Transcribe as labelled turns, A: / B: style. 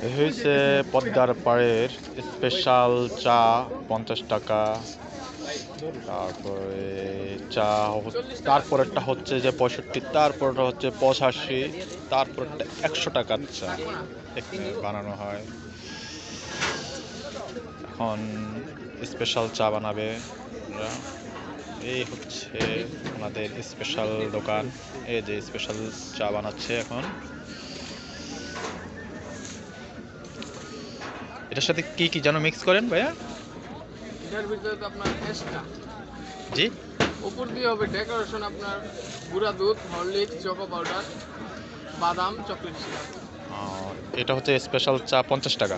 A: এই হয়েছে পদ্মার পাড়ের স্পেশাল চা 50 টাকা। তারপরে চা তারপরেরটা হচ্ছে যে 65, তারপরটা হচ্ছে 85, তারপরটা 100 টাকার চা এখানে বানানো হয়। এখন স্পেশাল চা বানাবে ওরা। এই হচ্ছে আমাদের স্পেশাল দোকান। এই যে স্পেশাল চা বানাচ্ছে এখন। এটার সাথে কি কি যেন মিক্স করেন ভাইয়া?
B: এটার ভিতরে তো আপনার এক্সট্রা
A: জি,
B: উপর দিয়ে হবে ডেকোরেশন আপনার গুঁড়া দুধ, হরলিক্স, চকো পাউডার, বাদাম, চকলেট সিরাপ।
A: এটা হচ্ছে স্পেশাল চা 50 টাকা।